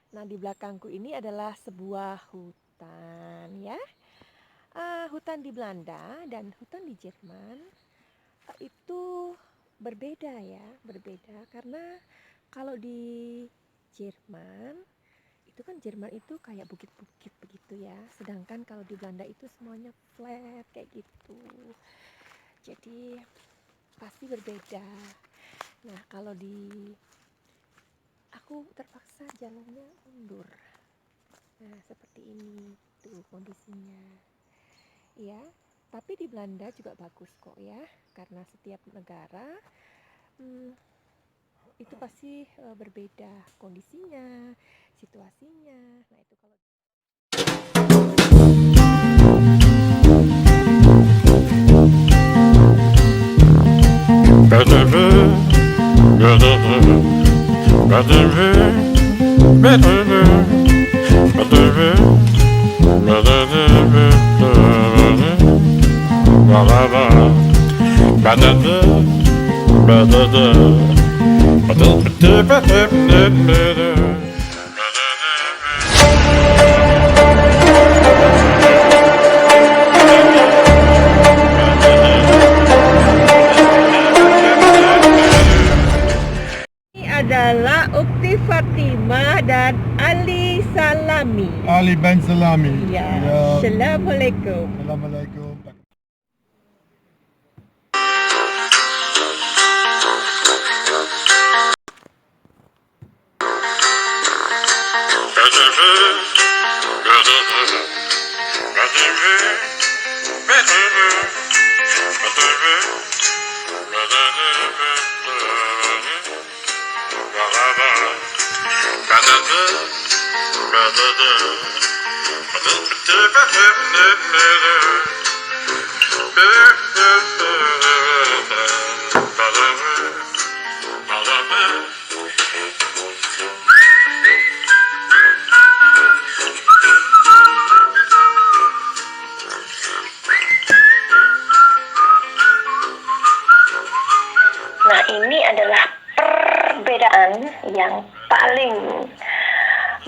Nah, di belakangku ini adalah sebuah hutan ya. Hutan di Belanda dan hutan di Jerman itu berbeda ya, berbeda karena kalau di Jerman itu kan Jerman itu kayak bukit-bukit begitu ya. Sedangkan kalau di Belanda itu semuanya flat kayak gitu. Jadi pasti berbeda. Nah, kalau di aku terpaksa jalannya mundur. Nah, seperti ini tuh kondisinya. Ya, tapi di Belanda juga bagus kok ya, karena setiap negara hmm, itu pasti berbeda kondisinya, situasinya. Nah, itu kalau ini adalah Ukti Fatimah dan Ali Salami. Ali Ben Salami. Ya, Ya. Assalamualaikum. Assalamualaikum. Nah, ini adalah perbedaan yang paling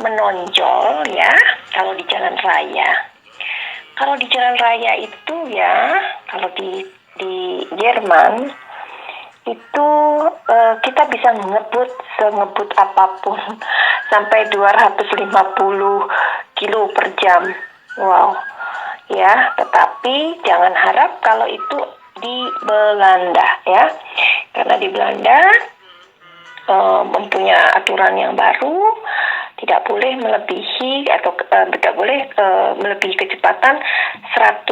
menonjol ya kalau di jalan raya. Kalau di jalan raya itu ya, kalau di Jerman itu kita bisa sengebut apapun sampai 250 kilo per jam. Wow. Ya, tetapi jangan harap kalau itu di Belanda ya. Karena di Belanda mempunyai aturan yang baru, tidak boleh melebihi atau tidak boleh melebihi kecepatan 100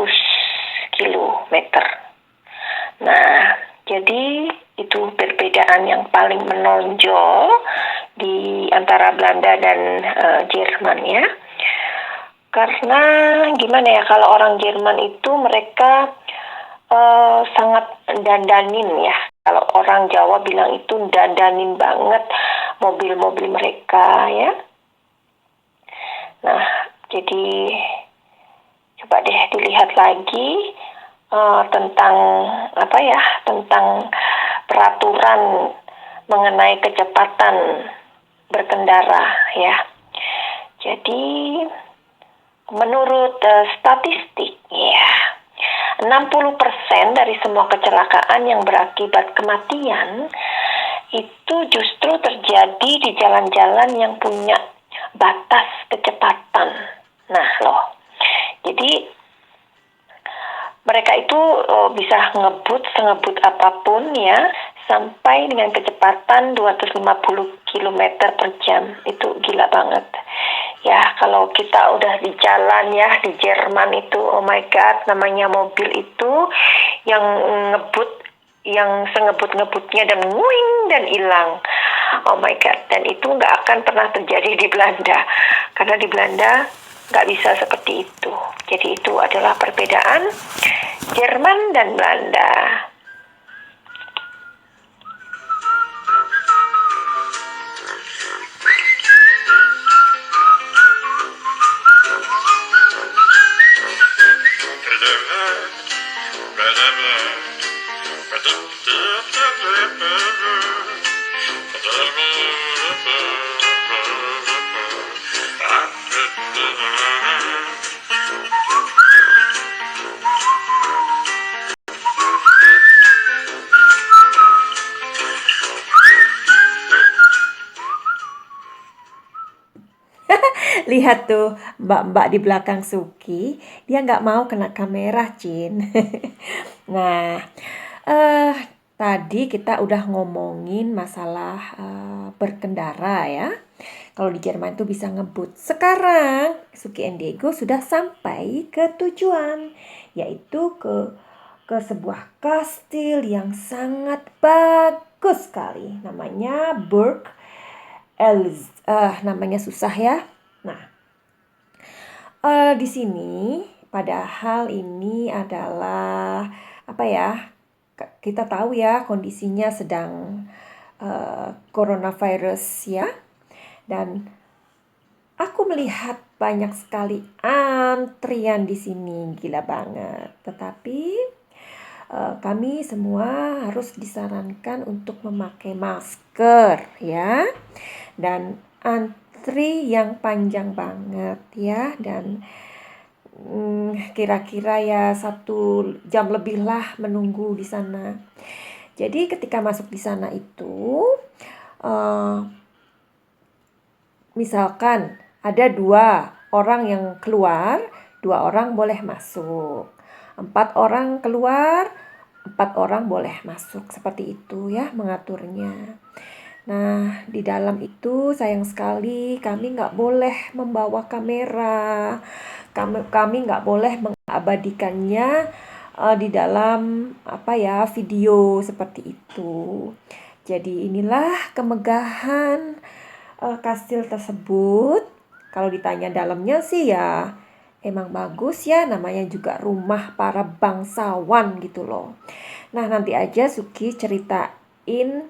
kilometer. Nah, jadi itu perbedaan yang paling menonjol di antara Belanda dan Jerman ya. Karena gimana ya, kalau orang Jerman itu mereka sangat dandanin ya. Kalau orang Jawa bilang itu dandanin banget mobil-mobil mereka ya. Nah, jadi coba deh dilihat lagi tentang tentang peraturan mengenai kecepatan berkendara ya. Jadi menurut statistik ya, 60% dari semua kecelakaan yang berakibat kematian itu justru terjadi di jalan-jalan yang punya batas kecepatan. Nah loh, jadi mereka itu bisa sengebut apapun ya, sampai dengan kecepatan 250 km per jam. Itu gila banget. Ya, kalau kita udah di jalan ya, di Jerman itu, oh my God, namanya mobil itu yang sengebut-ngebutnya dan nguing dan hilang. Oh my God, dan itu nggak akan pernah terjadi di Belanda. Karena di Belanda nggak bisa seperti itu. Jadi itu adalah perbedaan Jerman dan Belanda. Lihat tuh mbak-mbak di belakang Suki, dia nggak mau kena kamera, Cin. Nah, eh tadi kita udah ngomongin masalah berkendara ya. Kalau di Jerman tuh bisa ngebut. Sekarang Suki and Diego sudah sampai ke tujuan, yaitu ke sebuah kastil yang sangat bagus sekali. Namanya Burg Elz. Namanya susah ya. Nah, di sini padahal ini adalah apa ya? Kita tahu ya kondisinya sedang coronavirus ya. Dan aku melihat banyak sekali antrian di sini, gila banget. Tetapi kami semua harus disarankan untuk memakai masker ya. Dan antri yang panjang banget ya. Dan kira-kira ya 1 jam lebih lah menunggu di sana. Jadi ketika masuk di sana itu, misalkan ada 2 orang yang keluar, 2 orang boleh masuk. 4 orang keluar, 4 orang boleh masuk. Seperti itu ya mengaturnya. Nah, di dalam itu sayang sekali kami nggak boleh membawa kamera. Kami nggak boleh mengabadikannya di dalam apa ya video seperti itu. Jadi inilah kemegahan kastil tersebut. Kalau ditanya dalamnya sih ya emang bagus ya, namanya juga rumah para bangsawan gitu loh. Nah, nanti aja Suki ceritain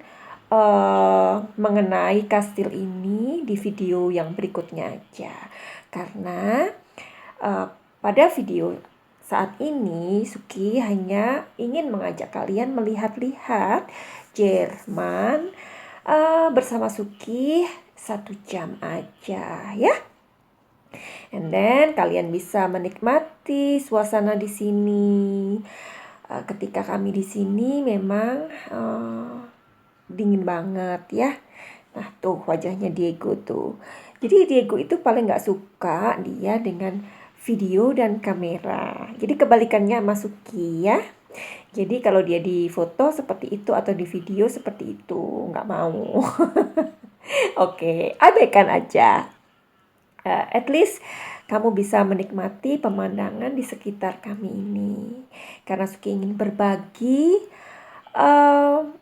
mengenai kastil ini di video yang berikutnya aja. Karena pada video saat ini Suki hanya ingin mengajak kalian melihat-lihat Jerman bersama Suki 1 jam aja ya. And then kalian bisa menikmati suasana di sini. Ketika kami di sini memang dingin banget ya. Nah tuh wajahnya Diego tuh. Jadi Diego itu paling gak suka dia dengan video dan kamera. Jadi kebalikannya sama Suki ya. Jadi kalau dia di foto seperti itu atau di video seperti itu, nggak mau. Oke, abaikan aja. At least kamu bisa menikmati pemandangan di sekitar kami ini. Karena Suki ingin berbagi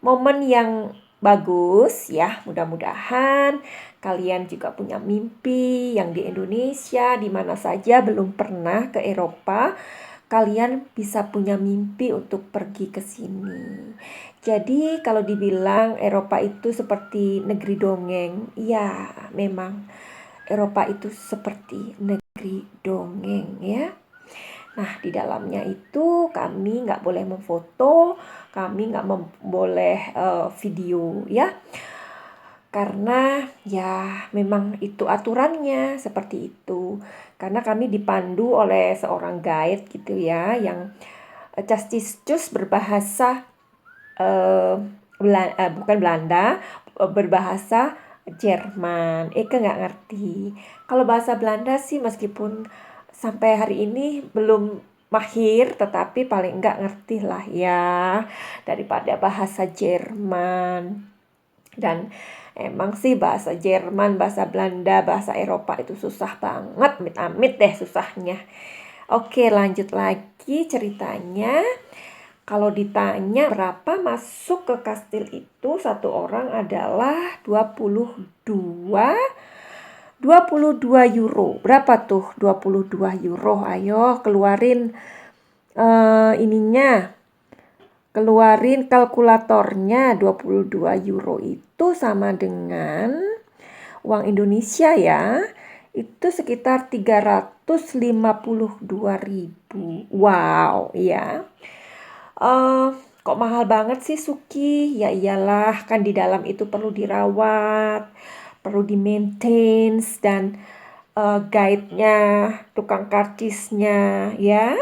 momen yang bagus ya. Mudah-mudahan kalian juga punya mimpi yang di Indonesia, di mana saja belum pernah ke Eropa. Kalian bisa punya mimpi untuk pergi ke sini. Jadi kalau dibilang Eropa itu seperti negeri dongeng, ya memang Eropa itu seperti negeri dongeng ya. Nah di dalamnya itu kami nggak boleh memfoto, kami nggak boleh video ya. Karena ya memang itu aturannya seperti itu. Karena kami dipandu oleh seorang guide gitu ya yang castiscus berbahasa bukan Belanda, berbahasa Jerman. Eka nggak ngerti. Kalau bahasa Belanda sih meskipun sampai hari ini belum mahir, tetapi paling nggak ngerti lah ya daripada bahasa Jerman. Dan emang sih bahasa Jerman, bahasa Belanda, bahasa Eropa itu susah banget, amit-amit deh susahnya. Oke, lanjut lagi ceritanya. Kalau ditanya berapa masuk ke kastil itu, satu orang adalah 22 euro. Berapa tuh 22 euro? Ayo keluarin ininya. Keluarin kalkulatornya. 22 euro itu sama dengan uang Indonesia ya. Itu sekitar 352.000. Wow, ya. Kok mahal banget sih Suki? Ya iyalah, kan di dalam itu perlu dirawat, perlu di-maintain dan guide-nya, tukang karcisnya ya.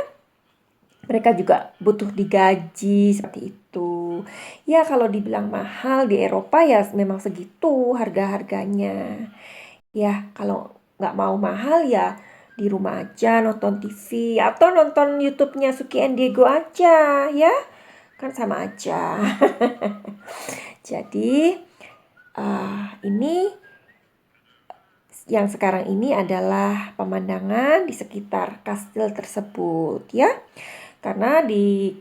Mereka juga butuh digaji seperti itu. Ya kalau dibilang mahal di Eropa ya memang segitu harga-harganya. Ya kalau nggak mau mahal ya di rumah aja nonton TV atau nonton YouTube-nya Suki and Diego aja ya, kan sama aja. Jadi ini yang sekarang ini adalah pemandangan di sekitar kastil tersebut ya, karena di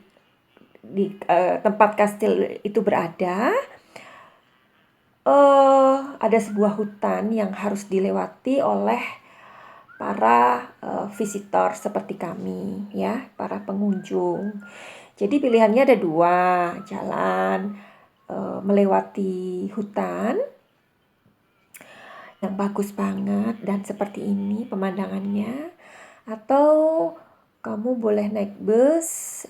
tempat kastil itu berada ada sebuah hutan yang harus dilewati oleh para visitor seperti kami ya, para pengunjung. Jadi pilihannya ada dua, jalan melewati hutan yang bagus banget dan seperti ini pemandangannya, atau kamu boleh naik bus.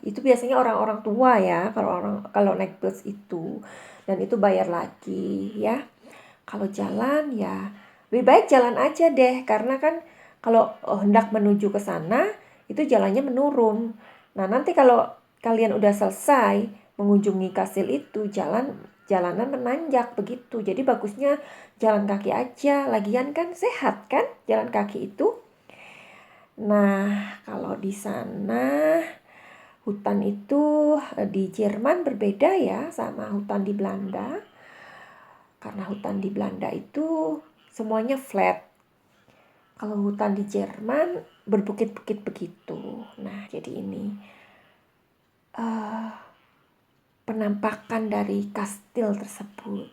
Itu biasanya orang-orang tua ya kalau naik bus itu, dan itu bayar lagi ya. Kalau jalan ya lebih baik jalan aja deh, karena kan kalau hendak menuju ke sana itu jalannya menurun. Nah, nanti kalau kalian udah selesai mengunjungi kastil itu, jalanan menanjak begitu. Jadi bagusnya jalan kaki aja. Lagian kan sehat kan jalan kaki itu. Nah, kalau di sana hutan itu di Jerman berbeda ya sama hutan di Belanda. Karena hutan di Belanda itu semuanya flat. Kalau hutan di Jerman berbukit-bukit begitu. Nah, jadi ini penampakan dari kastil tersebut.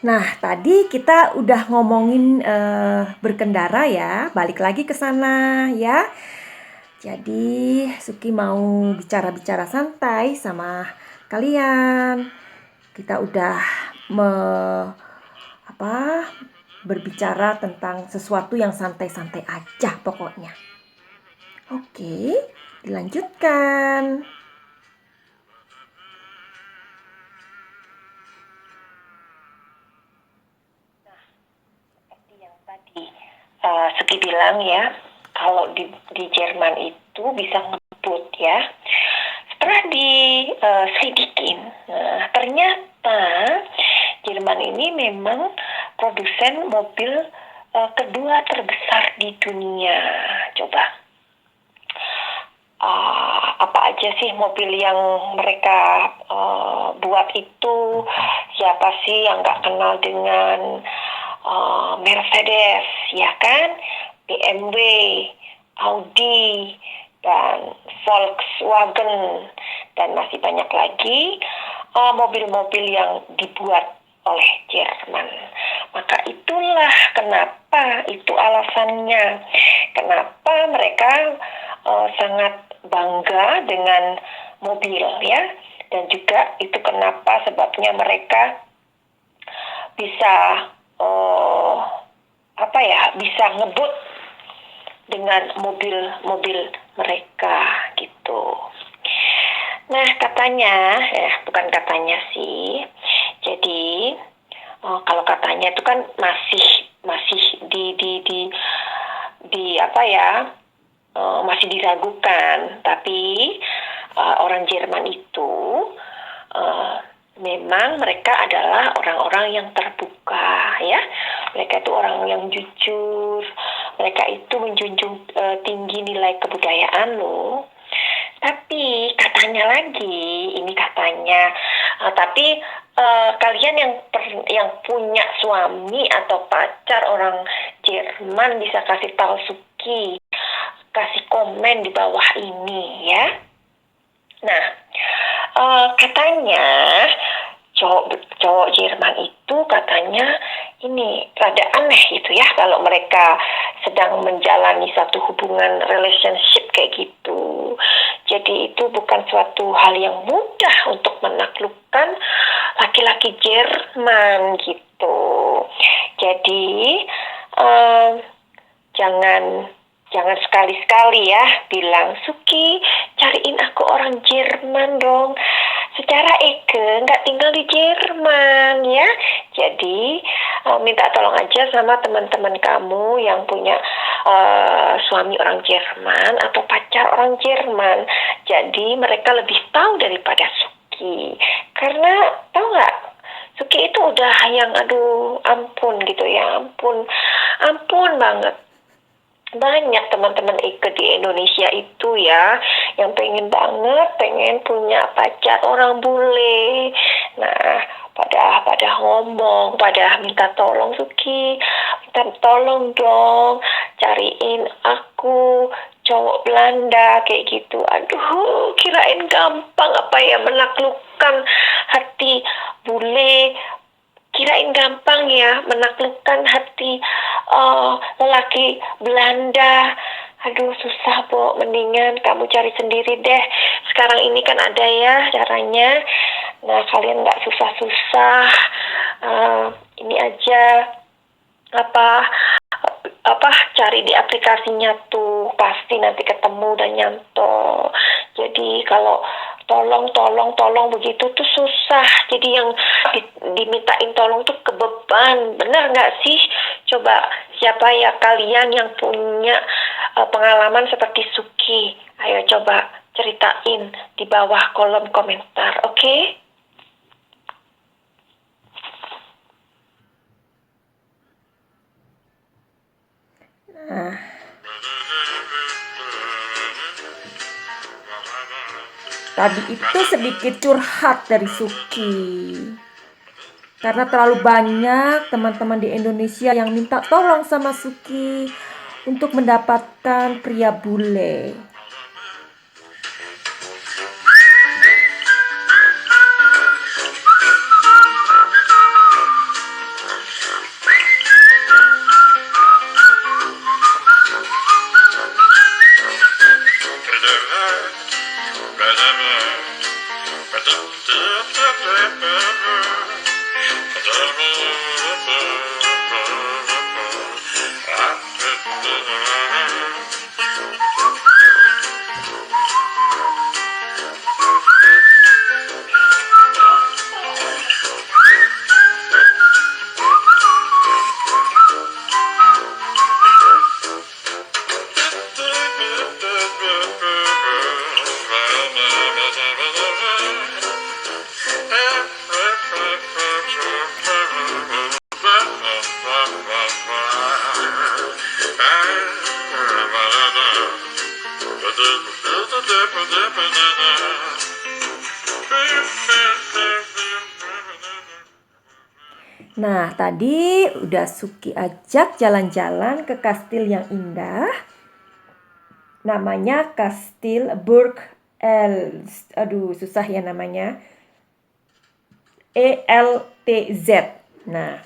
Nah, tadi kita udah ngomongin berkendara ya, balik lagi ke sana ya. Jadi, Suki mau bicara-bicara santai sama kalian. Kita udah berbicara tentang sesuatu yang santai-santai aja pokoknya. Oke, dilanjutkan. Suki bilang ya, kalau di Jerman itu bisa ngebut ya. Setelah diselidikin, ternyata Jerman ini memang produsen mobil kedua terbesar di dunia. Coba, apa aja sih mobil yang mereka buat itu? Siapa sih yang nggak kenal dengan Mercedes, ya kan? BMW, Audi, dan Volkswagen, dan masih banyak lagi mobil-mobil yang dibuat oleh Jerman. Maka itulah kenapa, itu alasannya kenapa mereka sangat bangga dengan mobil ya, dan juga itu kenapa sebabnya mereka bisa bisa ngebut dengan mobil-mobil mereka gitu. Nah, katanya, bukan katanya sih. Jadi kalau katanya itu kan masih masih diragukan. Tapi orang Jerman itu memang mereka adalah orang-orang yang terbuka ya. Mereka itu orang yang jujur. Mereka itu menjunjung tinggi nilai kebudayaan loh. Tapi katanya lagi, ini katanya, tapi kalian yang punya suami atau pacar orang Jerman bisa kasih tahu Suki, kasih komen di bawah ini ya. Nah, katanya cowok Jerman itu katanya ini rada aneh gitu ya kalau mereka sedang menjalani satu hubungan relationship kayak gitu. Jadi itu bukan suatu hal yang mudah untuk menaklukkan laki-laki Jerman gitu. Jadi jangan sekali-sekali ya bilang, Suki cariin aku orang Jerman dong. Secara Eke nggak tinggal di Jerman ya. Jadi minta tolong aja sama teman-teman kamu yang punya suami orang Jerman atau pacar orang Jerman. Jadi mereka lebih tahu daripada Suki. Karena tahu nggak, Suki itu udah yang ampun gitu ya, ampun banget. Banyak teman-teman Ike di Indonesia itu ya yang pengen punya pacar orang bule. Nah, pada ngomong, pada minta tolong, Suki, minta tolong dong cariin aku cowok Belanda kayak gitu. Aduh, kirain gampang apa ya menaklukkan hati bule. Kirain gampang ya menaklukkan hati lelaki Belanda. Aduh, susah, Bo. Mendingan kamu cari sendiri deh. Sekarang ini kan ada ya caranya. Nah, kalian nggak susah-susah. Ini aja cari di aplikasinya tuh, pasti nanti ketemu dan nyantol. Jadi kalau tolong begitu tuh susah. Jadi yang dimintain tolong tuh kebeban. Benar nggak sih? Coba siapa ya kalian yang punya pengalaman seperti Suki? Ayo coba ceritain di bawah kolom komentar, oke? Nah, tadi itu sedikit curhat dari Suki. Karena terlalu banyak teman-teman di Indonesia yang minta tolong sama Suki untuk mendapatkan pria bule. Nah, tadi udah Suki ajak jalan-jalan ke kastil yang indah. Namanya Kastil Burg Elst. Aduh, susah ya namanya. ELTZ. Nah,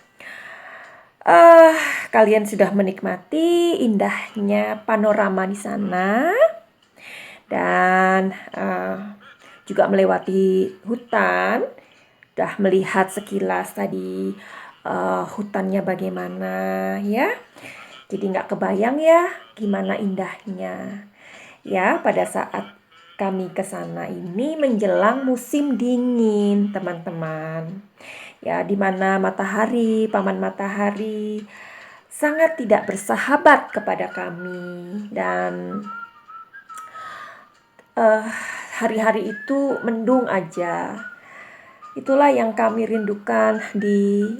kalian sudah menikmati indahnya panorama di sana dan juga melewati hutan. Udah melihat sekilas tadi hutannya bagaimana ya. Jadi nggak kebayang ya gimana indahnya. Ya, pada saat kami ke sana ini menjelang musim dingin, teman-teman. Ya, di mana paman matahari sangat tidak bersahabat kepada kami dan hari-hari itu mendung aja. Itulah yang kami rindukan di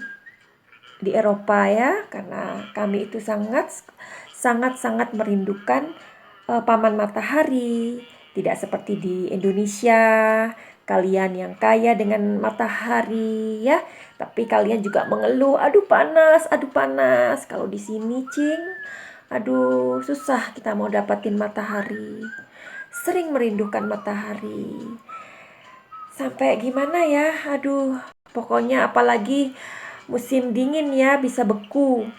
Eropa ya, karena kami itu sangat merindukan paman matahari. Tidak seperti di Indonesia, kalian yang kaya dengan matahari ya, tapi kalian juga mengeluh, aduh panas. Kalau di sini, Cing, aduh susah kita mau dapatin matahari. Sering merindukan matahari. Sampai gimana ya, aduh, pokoknya apalagi musim dingin ya bisa beku.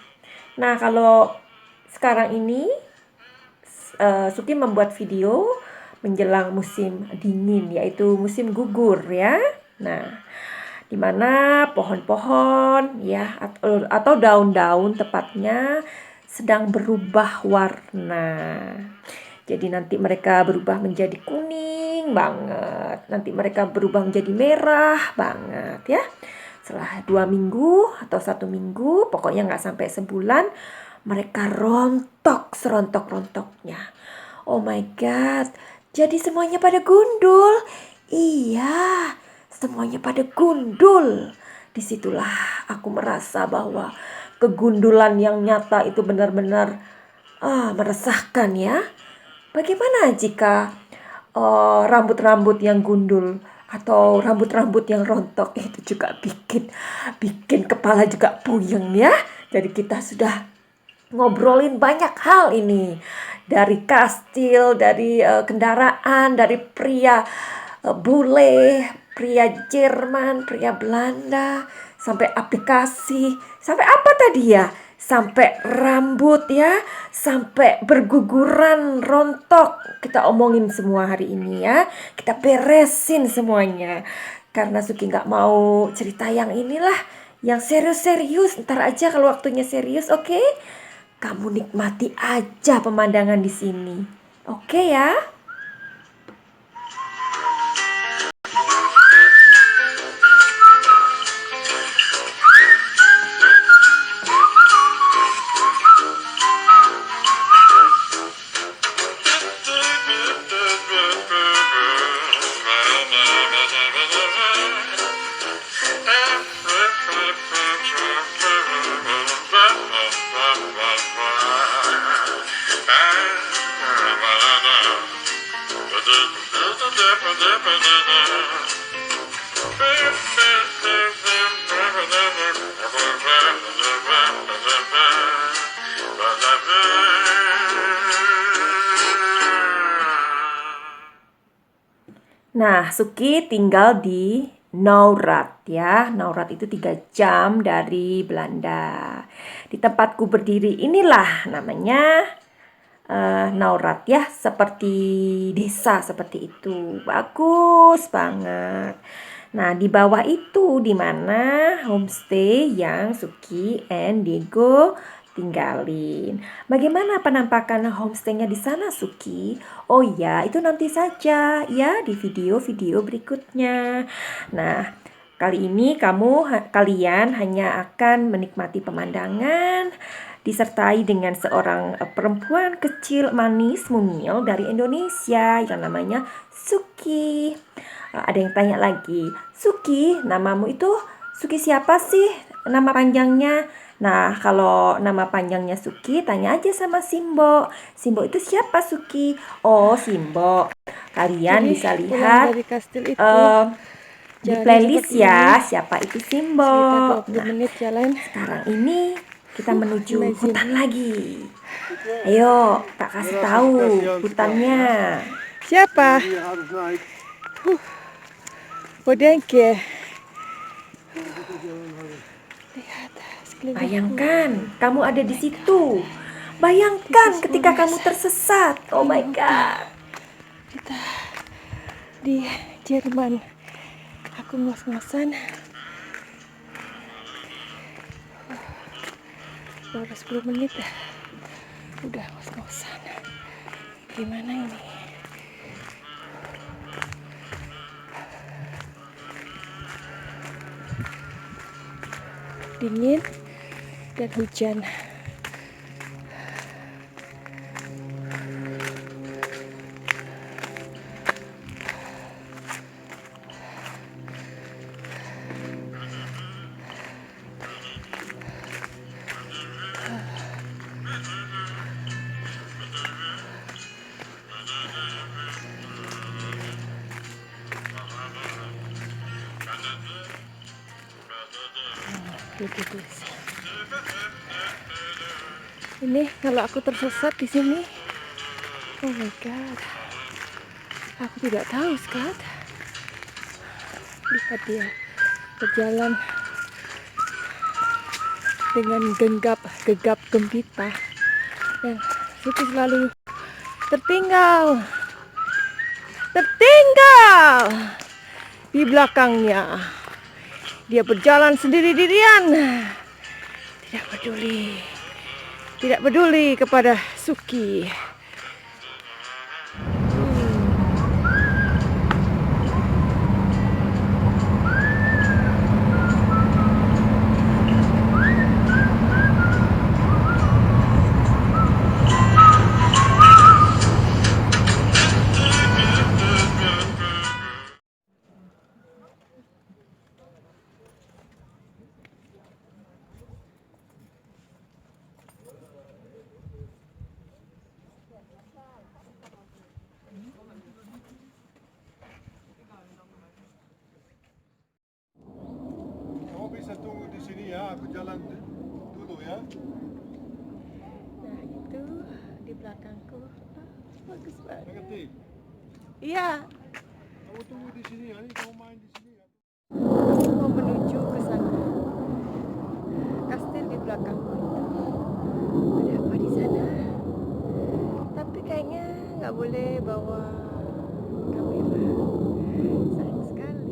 Nah, kalau sekarang ini Suki membuat video menjelang musim dingin, yaitu musim gugur ya. Nah, di mana pohon-pohon ya atau daun-daun tepatnya sedang berubah warna. Jadi nanti mereka berubah menjadi kuning banget. Nanti mereka berubah menjadi merah banget ya. Setelah 2 minggu atau 1 minggu, pokoknya nggak sampai sebulan, mereka rontok serontok-rontoknya. Oh my god, jadi semuanya pada gundul. Iya, semuanya pada gundul. Disitulah aku merasa bahwa kegundulan yang nyata itu benar-benar meresahkan ya. Bagaimana jika rambut-rambut yang gundul atau rambut-rambut yang rontok itu juga bikin kepala juga puyeng ya. Jadi kita sudah ngobrolin banyak hal ini, dari kastil, dari kendaraan, dari pria bule, pria Jerman, pria Belanda, sampai aplikasi, sampai apa tadi ya? Sampai rambut ya, sampai berguguran, rontok. Kita omongin semua hari ini ya. Kita beresin semuanya. Karena Suki nggak mau cerita yang inilah, yang serius-serius. Ntar aja kalau waktunya serius, oke? Kamu nikmati aja pemandangan di sini. Oke ya? Nah, Suki tinggal di Naurat ya. Naurat itu 3 jam dari Belanda. Di tempatku berdiri inilah namanya Naurat ya, seperti desa seperti itu. Bagus banget. Nah, di bawah itu di mana homestay yang Suki and Diego tinggalin. Bagaimana penampakan homestaynya di sana, Suki? Oh ya, itu nanti saja ya di video-video berikutnya. Nah, kali ini kalian hanya akan menikmati pemandangan disertai dengan seorang perempuan kecil manis mungil dari Indonesia yang namanya Suki. Ada yang tanya lagi, Suki, namamu itu Suki siapa sih? Nama panjangnya? Nah, kalau nama panjangnya Suki, tanya aja sama Simbo. Simbo itu siapa, Suki? Oh, Simbo. Kalian Jadi bisa pulang lihat dari kastil itu di jalannya playlist seperti ya, ini, siapa itu sekitar Simbo. 20 Nah, menit jalan. sekarang ini kita menuju amazing. hutan lagi. Ayo, tak kasih tahu hutannya. Siapa? Hier harus naik. Bodengke. Lihat sekeliling. Bayangkan kamu ada di situ. Bayangkan ketika kamu tersesat. Oh my God. Kita di Jerman. Aku ngos-ngosan. Baru 10 menit udah ngos-ngosan. Gimana ini? Dingin dan hujan. Look at this. Ini kalau aku tersesat di sini, oh my God, aku tidak tahu Scott. Lihat dia berjalan dengan gegap gempita, dan Suki selalu tertinggal di belakangnya. Dia berjalan sendiri-dirian, tidak peduli kepada Suki. Kamu bisa tunggu di sini ya, aku jalan dulu ya. Nah itu di belakangku. Bagus banget. Mengerti? Iya, Kamu tunggu di sini ya, ini kamu main di sini ya. aku mau menuju ke sana. Kastil di belakangku itu. Ada apa di sana? Tapi kayaknya nggak boleh bawa kamera. Sayang sekali.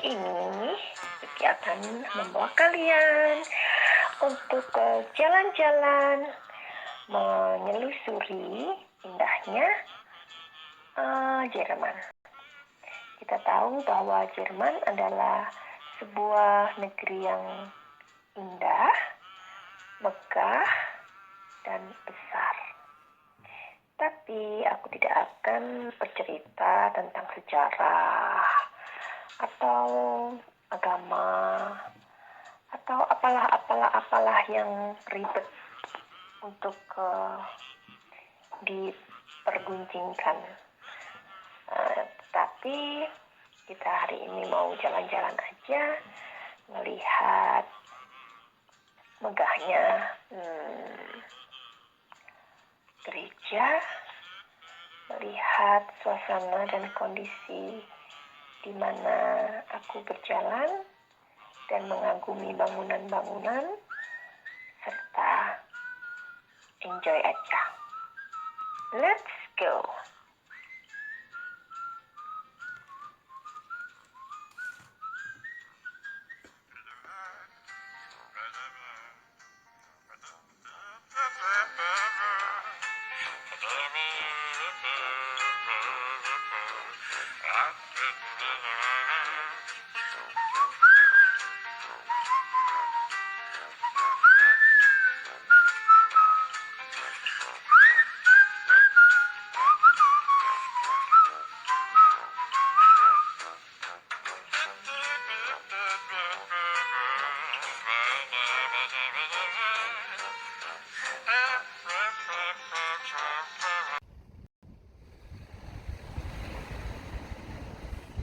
ini Suki akan membawa kalian untuk jalan-jalan menyelusuri indahnya Jerman. Kita tahu bahwa Jerman adalah sebuah negeri yang indah, megah, dan besar. Tapi aku tidak akan bercerita tentang sejarah atau agama atau apalah yang ribet untuk diperguncingkan. Tapi kita hari ini mau jalan-jalan aja, melihat megahnya gereja, melihat suasana dan kondisi di mana aku berjalan dan mengagumi bangunan-bangunan serta enjoy aja. Let's go.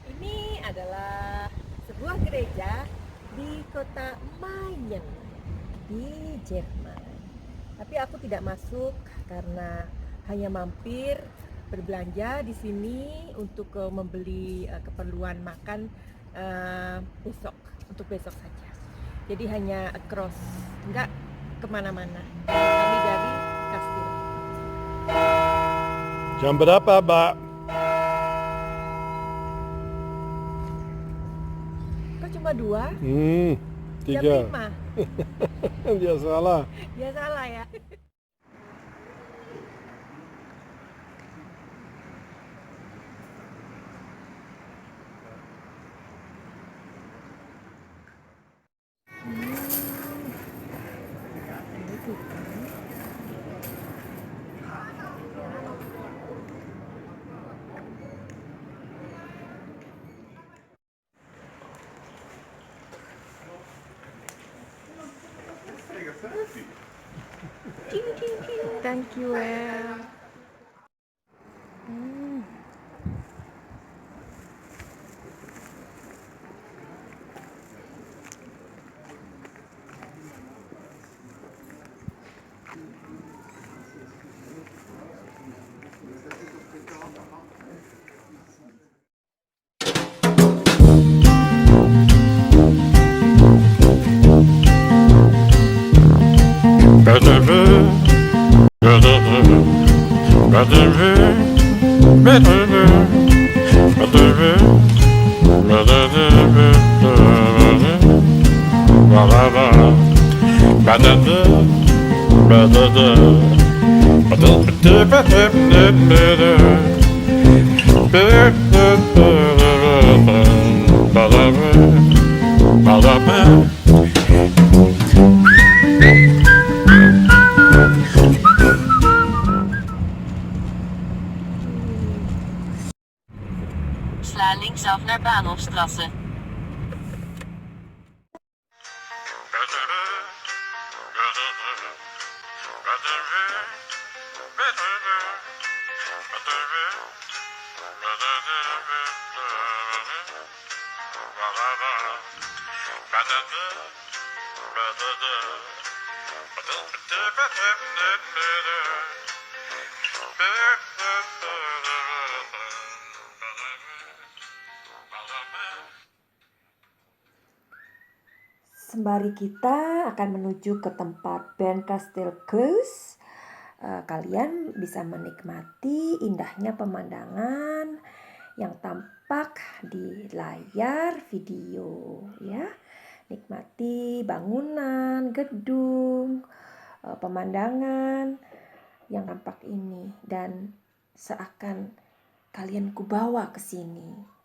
Ini adalah sebuah gereja di kota Mayen di Jerman. Tapi aku tidak masuk karena hanya mampir berbelanja di sini untuk membeli keperluan makan untuk besok saja. Jadi hanya across, enggak kemana-mana. Kami dari kastil. Jam berapa, Mbak? Kok cuma 2? Jam 3. 5? Dia salah. Ya salah ya. Thank you, El. Sla linksaf naar Bahnhofstrasse. Sembari kita akan menuju ke tempat Bernkastel-Kues, kalian bisa menikmati indahnya pemandangan yang tampak di layar video ya. Nikmati bangunan, gedung, pemandangan yang tampak ini dan seakan kalian kubawa ke sini.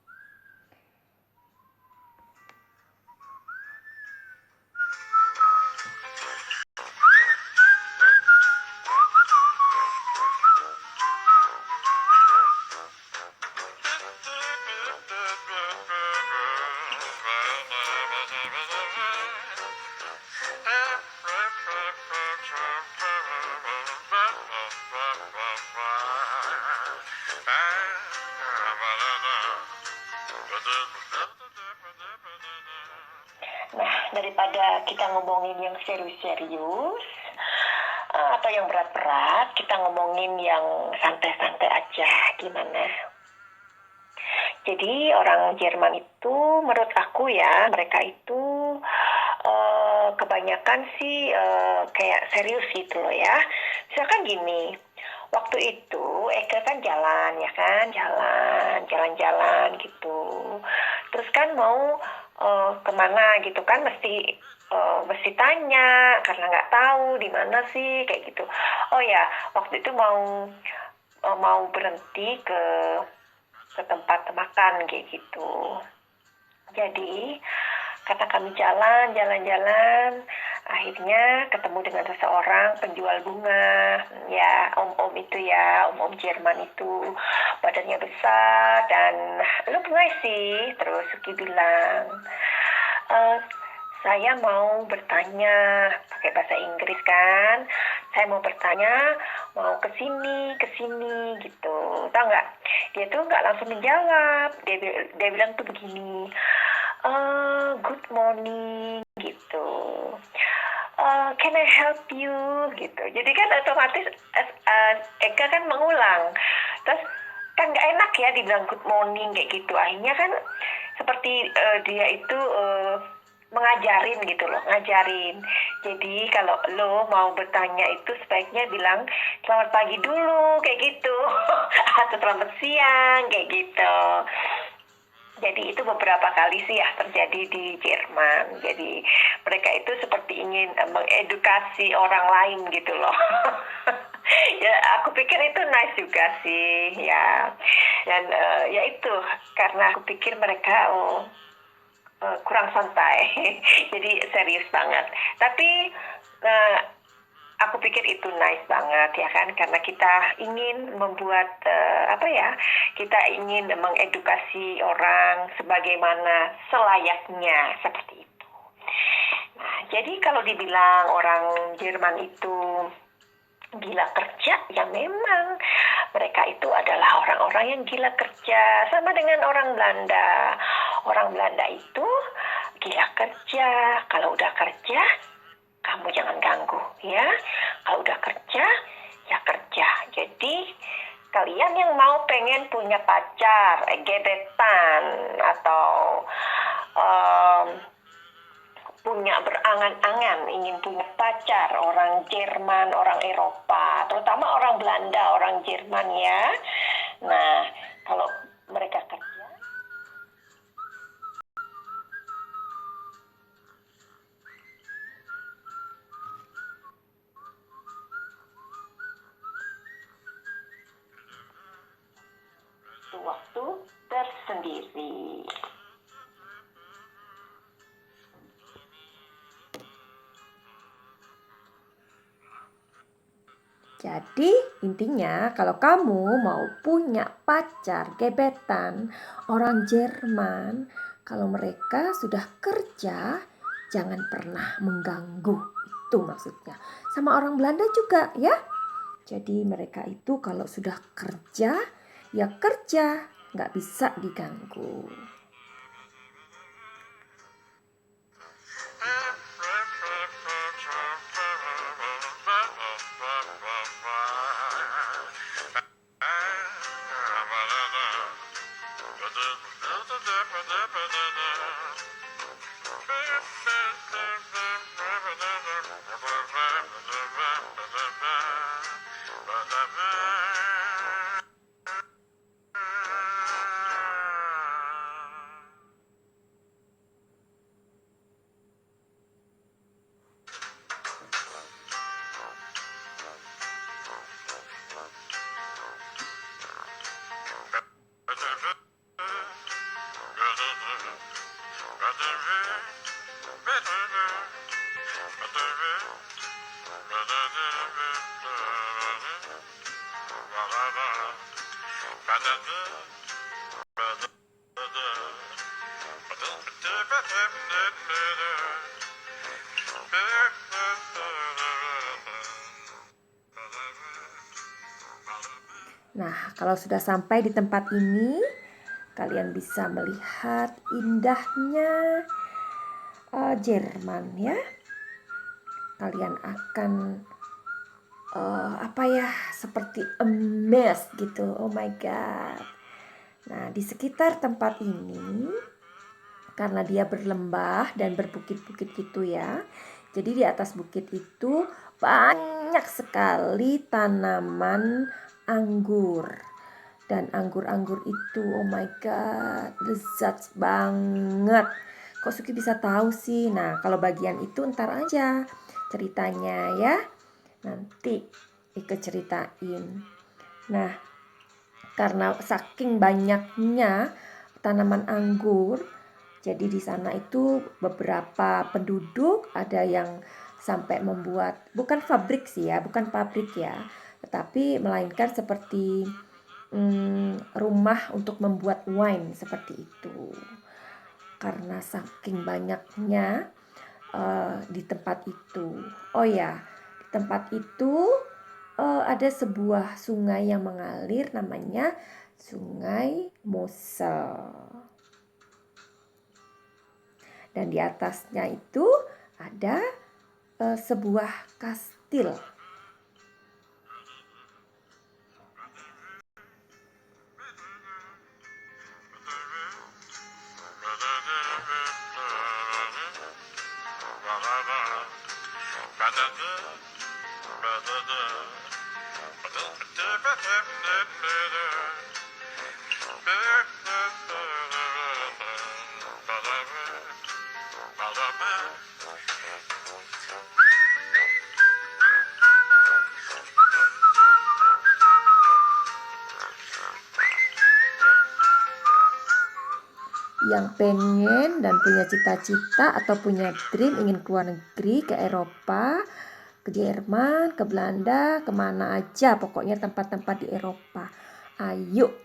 Nah, daripada kita ngomongin yang serius-serius atau yang berat-berat, kita ngomongin yang santai-santai aja, gimana? Jadi orang Jerman itu, menurut aku ya, mereka itu kebanyakan sih kayak serius gitu loh ya. Misalkan gini, waktu itu Eka kan jalan ya kan, jalan-jalan gitu. Terus kan mau kemana gitu kan, mesti tanya karena nggak tahu di mana sih kayak gitu. Oh ya, waktu itu mau berhenti ke tempat makan kayak gitu. Jadi karena kami jalan-jalan, akhirnya ketemu dengan seseorang penjual bunga, ya om-om itu ya, om-om Jerman itu, badannya besar dan look nice sih. Terus Suki bilang, saya mau bertanya pakai bahasa Inggris kan, saya mau bertanya, mau ke sini gitu. Tahu nggak? Dia tuh nggak langsung menjawab. Dia bilang tuh begini, good morning gitu. Can I help you gitu. Jadi kan otomatis Eka kan mengulang. Terus kan nggak enak ya dibilang good morning kayak gitu. Akhirnya kan seperti dia itu mengajarin gitu loh, ngajarin. Jadi kalau lo mau bertanya itu sebaiknya bilang selamat pagi dulu kayak gitu atau selamat siang kayak gitu. Jadi itu beberapa kali sih ya terjadi di Jerman. Jadi mereka itu seperti ingin mengedukasi orang lain gitu loh. Ya aku pikir itu nice juga sih ya. Dan ya itu karena aku pikir mereka kurang santai. Jadi serius banget. Tapi aku pikir itu nice banget ya kan, karena kita ingin membuat kita ingin mengedukasi orang sebagaimana selayaknya seperti itu. Nah, jadi kalau dibilang orang Jerman itu gila kerja, ya memang mereka itu adalah orang-orang yang gila kerja, sama dengan orang Belanda. Orang Belanda itu gila kerja. Kalau udah kerja, kamu jangan ganggu ya. Kalau udah kerja, ya kerja. Jadi kalian yang mau pengen punya pacar, gebetan atau punya berangan-angan ingin punya pacar orang Jerman, orang Eropa, terutama orang Belanda, orang Jerman ya. Nah, kalau mereka kerja, itu waktu tersendiri. Jadi intinya kalau kamu mau punya pacar, gebetan, orang Jerman, kalau mereka sudah kerja, jangan pernah mengganggu. Itu maksudnya. Sama orang Belanda juga ya. Jadi mereka itu kalau sudah kerja, ya kerja, nggak bisa diganggu. Nah, kalau sudah sampai di tempat ini, kalian bisa melihat indahnya Jerman ya. Kalian akan seperti amazed gitu. Oh my god. Nah, di sekitar tempat ini, karena dia berlembah dan berbukit-bukit gitu ya, jadi di atas bukit itu banyak sekali tanaman anggur. Dan anggur-anggur itu, oh my god, lezat banget. Kok Suki bisa tahu sih? Nah, kalau bagian itu ntar aja ceritanya ya. Nanti ikut ceritain. Nah, karena saking banyaknya tanaman anggur, jadi di sana itu beberapa penduduk ada yang sampai membuat, bukan pabrik ya, tetapi melainkan seperti rumah untuk membuat wine seperti itu. Karena saking banyaknya di tempat itu. Oh ya, di tempat itu ada sebuah sungai yang mengalir, namanya Sungai Mosel. Dan di atasnya itu ada sebuah kastil. Yang pengen dan punya cita-cita atau punya dream ingin keluar negeri, ke Eropa, ke Jerman, ke Belanda, kemana aja, pokoknya tempat-tempat di Eropa. Ayo,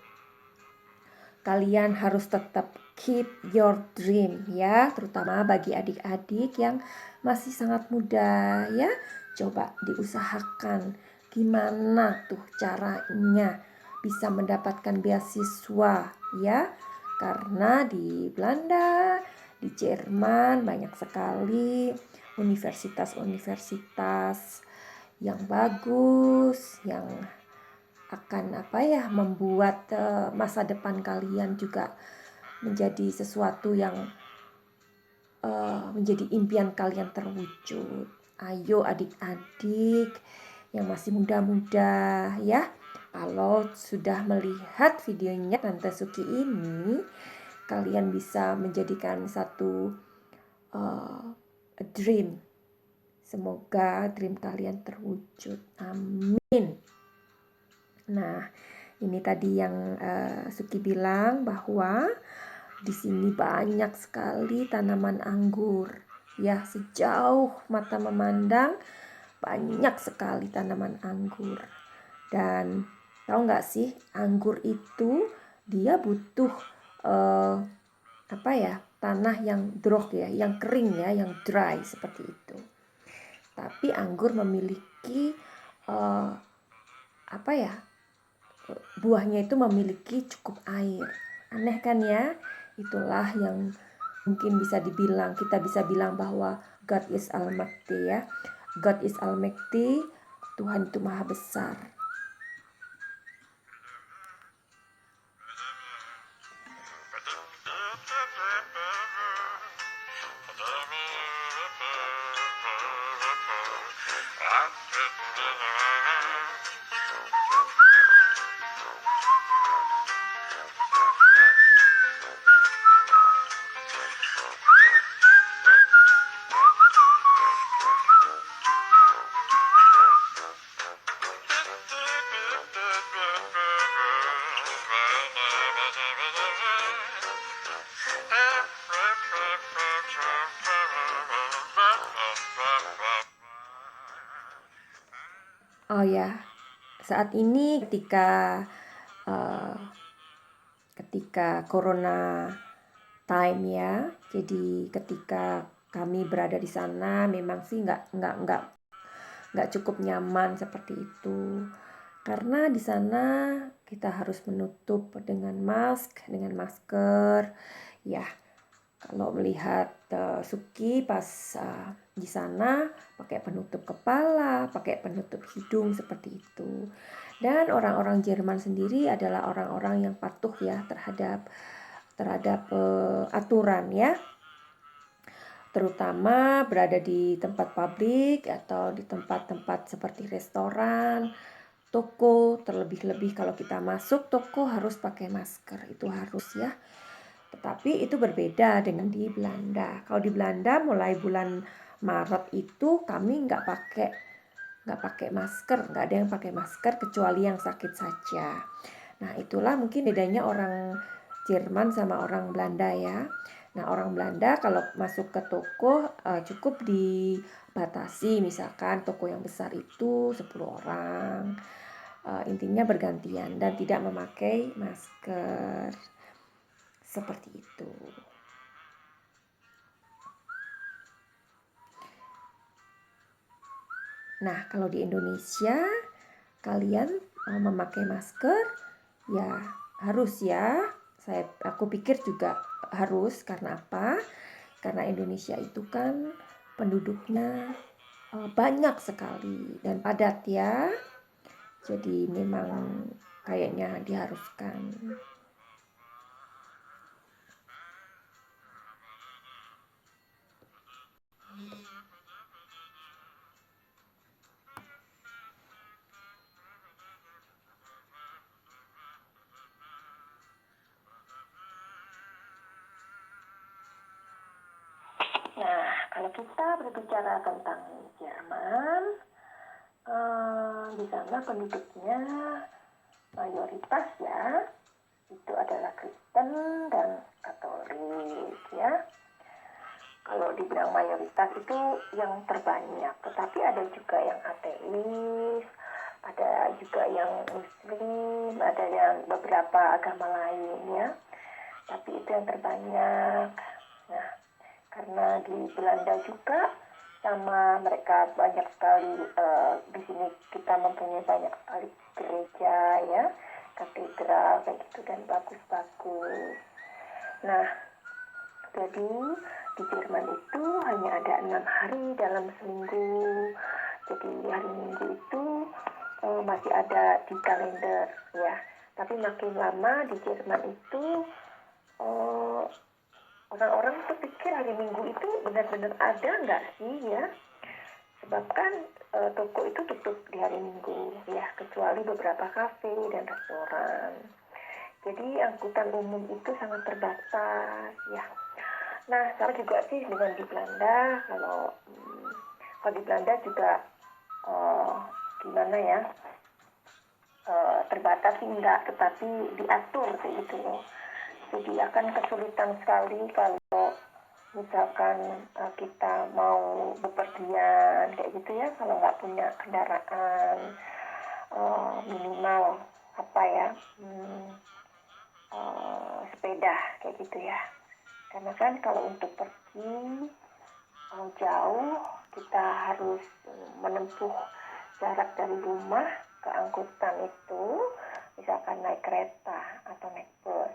kalian harus tetap keep your dream ya, terutama bagi adik-adik yang masih sangat muda ya. Coba diusahakan gimana tuh caranya bisa mendapatkan beasiswa ya. Karena di Belanda, di Jerman banyak sekali universitas-universitas yang bagus, yang akan membuat masa depan kalian juga menjadi sesuatu yang menjadi impian kalian terwujud. Ayo adik-adik yang masih muda-muda ya, kalau sudah melihat videonya Tante Suki ini, kalian bisa menjadikan satu dream. Semoga dream kalian terwujud. Amin. Nah, ini tadi yang Suki bilang bahwa di sini banyak sekali tanaman anggur. Ya, sejauh mata memandang banyak sekali tanaman anggur. Dan tahu nggak sih, anggur itu dia butuh tanah yang dry ya, yang kering ya, yang dry seperti itu. Tapi anggur memiliki buahnya itu memiliki cukup air. Aneh kan ya? Itulah yang mungkin kita bisa bilang bahwa God is Almighty ya. God is Almighty, Tuhan itu Maha Besar. Oh ya, saat ini eh, ketika corona time ya, jadi ketika kami berada di sana memang sih nggak cukup nyaman seperti itu. Karena di sana kita harus menutup dengan masker. Ya, kalau melihat Suki pas di sana pakai penutup kepala, pakai penutup hidung seperti itu. Dan orang-orang Jerman sendiri adalah orang-orang yang patuh ya terhadap aturan ya, terutama berada di tempat publik atau di tempat-tempat seperti restoran, toko, terlebih-lebih kalau kita masuk toko harus pakai masker, itu harus ya. Tetapi itu berbeda dengan di Belanda. Kalau di Belanda mulai bulan Maret itu kami nggak pakai masker, nggak ada yang pakai masker kecuali yang sakit saja. Nah itulah mungkin bedanya orang Jerman sama orang Belanda ya. Nah orang Belanda kalau masuk ke toko cukup dibatasi, misalkan toko yang besar itu 10 orang. Intinya bergantian dan tidak memakai masker. Seperti itu. Nah, kalau di Indonesia kalian memakai masker ya harus ya. Aku pikir juga harus, karena apa? Karena Indonesia itu kan penduduknya banyak sekali dan padat ya. Jadi memang kayaknya diharuskan. Nah, kalau kita berbicara tentang Jerman, di sana penduduknya mayoritas ya, itu adalah Kristen dan Katolik ya. Kalau dibilang mayoritas itu yang terbanyak, tetapi ada juga yang ateis, ada juga yang Muslim, ada yang beberapa agama lain ya. Tapi itu yang terbanyak. Nah, karena di Belanda juga sama mereka banyak sekali, di sini kita mempunyai banyak sekali gereja ya, katedral kayak gitu dan bagus-bagus. Nah, jadi di Jerman itu hanya ada 6 hari dalam seminggu. Jadi hari Minggu itu masih ada di kalender ya. Tapi makin lama di Jerman itu orang-orang tuh pikir hari Minggu itu benar-benar ada nggak sih ya? Sebab kan toko itu tutup di hari Minggu ya, kecuali beberapa kafe dan restoran. Jadi angkutan umum itu sangat terbatas ya. Nah, sama juga sih dengan di Belanda. Kalau di Belanda juga gimana ya? Terbatas sih enggak, tetapi diatur kayak gitu loh. Jadi akan kesulitan sekali kalau misalkan kita mau bepergian kayak gitu ya, kalau nggak punya kendaraan minimal apa ya, sepeda kayak gitu ya. Karena kan kalau untuk pergi jauh kita harus menempuh jarak dari rumah ke angkutan itu, misalkan naik kereta atau naik bus.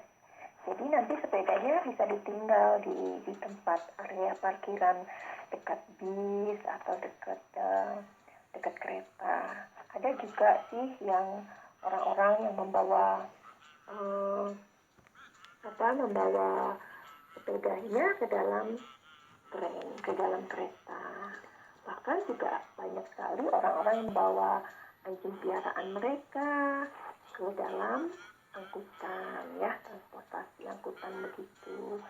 Jadi nanti sepedanya bisa ditinggal di tempat area parkiran dekat bis atau dekat kereta. Ada juga sih yang orang-orang yang membawa sepedanya ke dalam tren, ke dalam kereta. Bahkan juga banyak sekali orang-orang yang membawa anjing piaraan mereka ke dalam angkutan ya, transportasi angkutan begitu.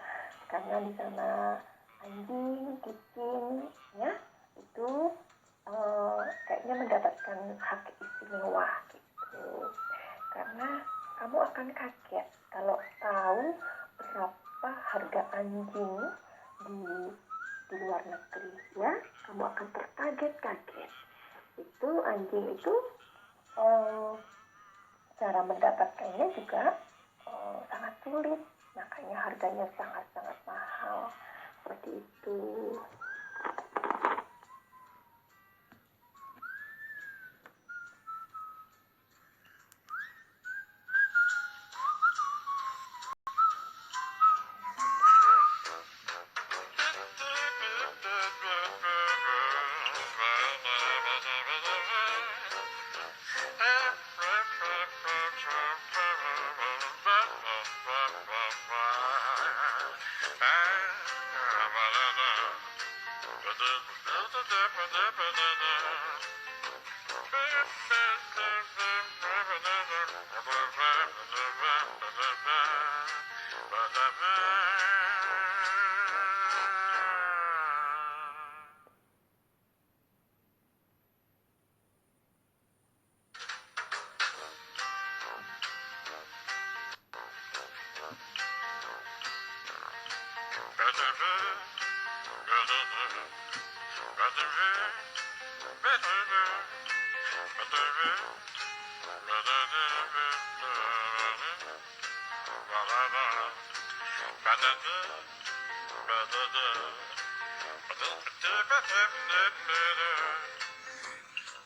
Karena di sana anjing, kucing ya itu kayaknya mendapatkan hak istimewa gitu. Karena kamu akan kaget kalau tahu berapa harga anjing di luar negeri ya, kamu akan terkaget-kaget. Itu anjing itu cara mendapatkannya juga sangat sulit, makanya harganya sangat-sangat mahal seperti itu.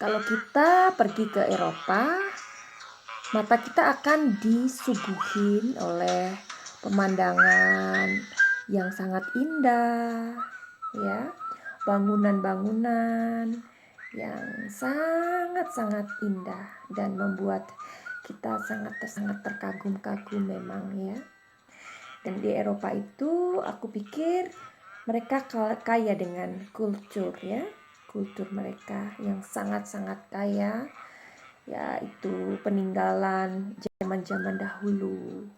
Kalau kita pergi ke Eropa, mata kita akan disuguhin oleh pemandangan yang sangat indah, ya, bangunan-bangunan yang sangat-sangat indah dan membuat kita sangat terkagum-kagum memang ya. Dan di Eropa itu aku pikir mereka kaya dengan kultur ya, kultur mereka yang sangat-sangat kaya, yaitu peninggalan zaman-zaman dahulu.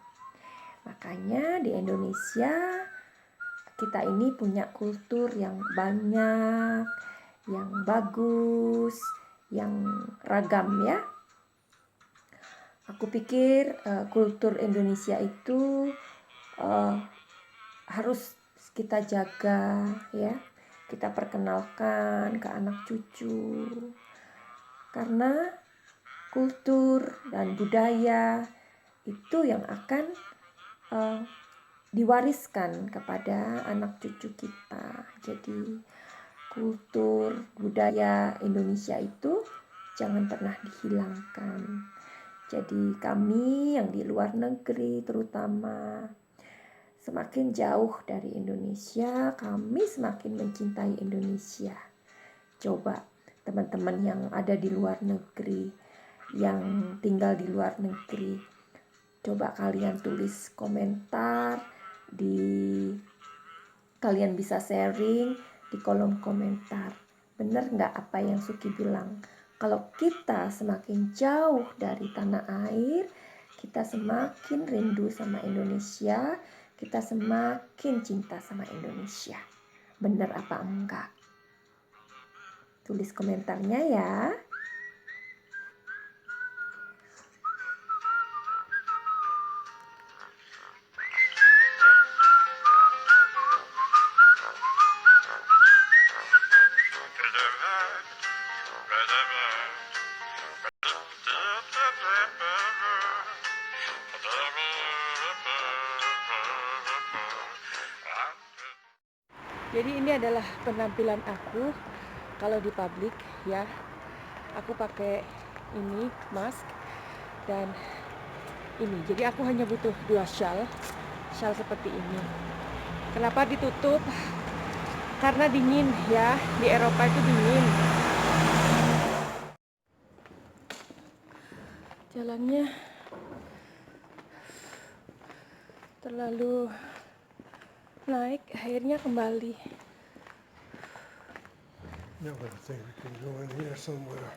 Makanya di Indonesia kita ini punya kultur yang banyak, yang bagus, yang ragam ya. Aku pikir kultur Indonesia itu harus kita jaga ya, kita perkenalkan ke anak cucu, karena kultur dan budaya itu yang akan diwariskan kepada anak cucu kita. Jadi kultur budaya Indonesia itu jangan pernah dihilangkan. Jadi kami yang di luar negeri terutama, semakin jauh dari Indonesia, kami semakin mencintai Indonesia. Coba teman-teman yang ada di luar negeri, yang tinggal di luar negeri, coba kalian tulis komentar kalian bisa sharing di kolom komentar. Bener nggak apa yang Suki bilang? Kalau kita semakin jauh dari tanah air, kita semakin rindu sama Indonesia, kita semakin cinta sama Indonesia. Bener apa enggak? Tulis komentarnya ya. Jadi ini adalah penampilan aku kalau di publik ya. Aku pakai ini mask dan ini. Jadi aku hanya butuh 2 shawl seperti ini. Kenapa ditutup? Karena dingin ya, di Eropa itu dingin. Jalannya terlalu naik, akhirnya kembali. Yeah, but I think we can go in here somewhere.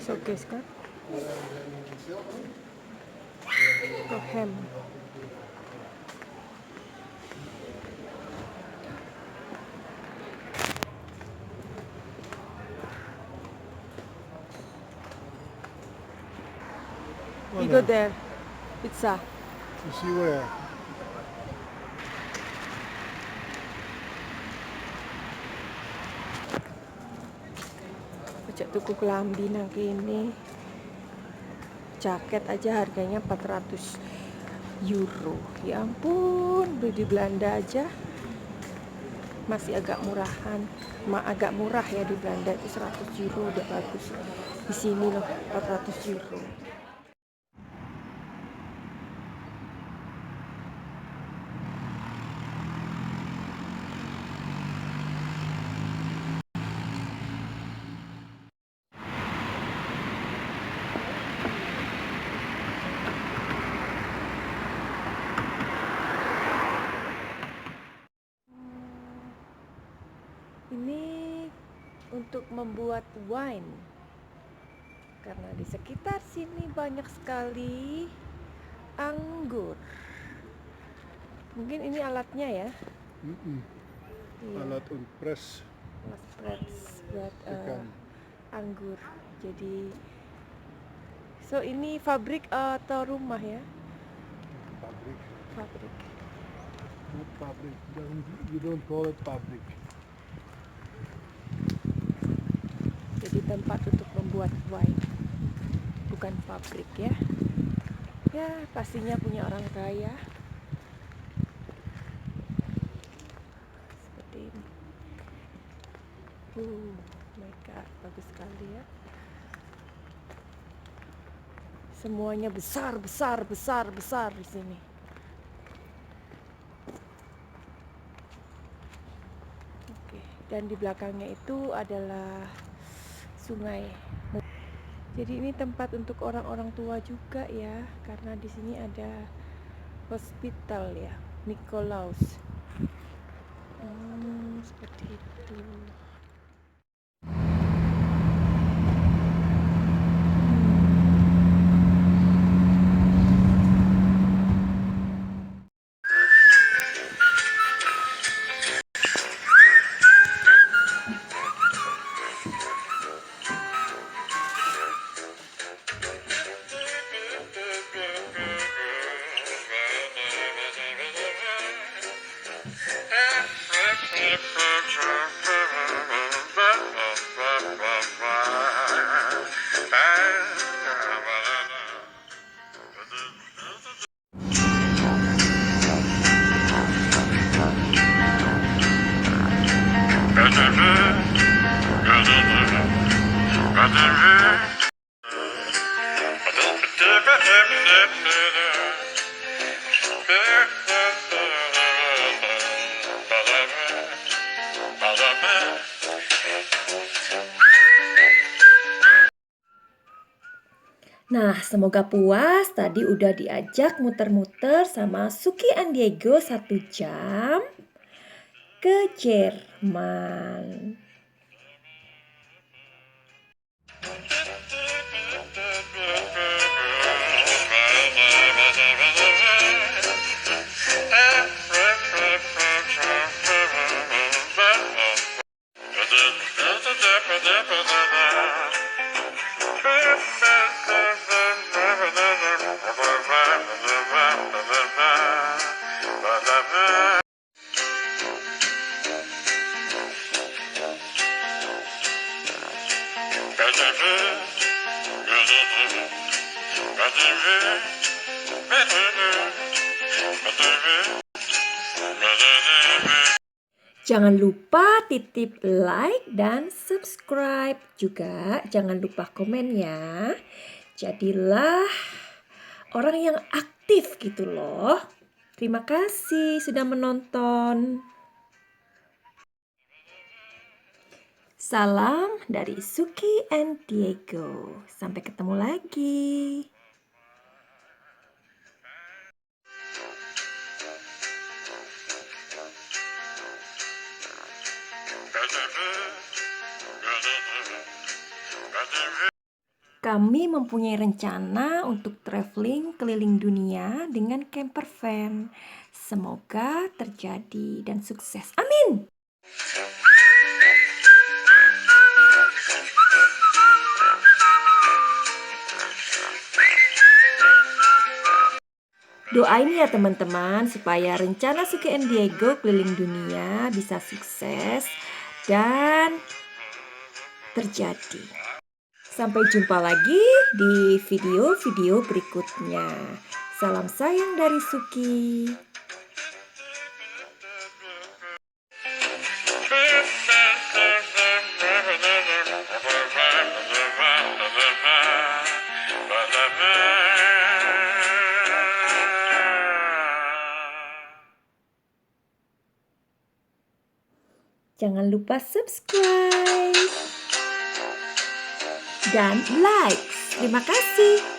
Showcase kan? Hem. We go there. Pizza. You see where? cek tuku kelambi nang kene. Jaket aja harganya 400 euro. Ya ampun, beli di Belanda aja masih agak murahan. Agak murah ya, di Belanda itu 100 euro udah bagus. Di sini loh 400 euro. Ini untuk membuat wine, karena di sekitar sini banyak sekali anggur. Mungkin ini alatnya ya. Iya, Alat und press alat press buat ikan. anggur. Jadi, so ini pabrik atau rumah ya? Pabrik. Pabrik. Not pabrik. You don't call it pabrik. Jadi tempat untuk membuat wine, bukan pabrik ya. Ya, pastinya punya orang kaya. Seperti ini. My God, bagus sekali ya. Semuanya besar di sini. Oke, dan di belakangnya itu adalah sungai. Jadi ini tempat untuk orang-orang tua juga ya, karena di sini ada hospital ya, Nikolaus. Seperti itu. Nah, semoga puas. Tadi udah diajak muter-muter sama Suki and Diego 1 jam ke Jerman. Jangan lupa titip like dan subscribe juga. Jangan lupa komen ya. Jadilah orang yang aktif gitu loh. Terima kasih sudah menonton. Salam dari Suki and Diego. Sampai ketemu lagi. Kami mempunyai rencana untuk traveling keliling dunia dengan camper van. Semoga terjadi dan sukses. Amin. Doain ya teman-teman supaya rencana Suki and Diego keliling dunia bisa sukses dan terjadi. Sampai jumpa lagi di video-video berikutnya. Salam sayang dari Suki. Jangan lupa subscribe dan like. Terima kasih.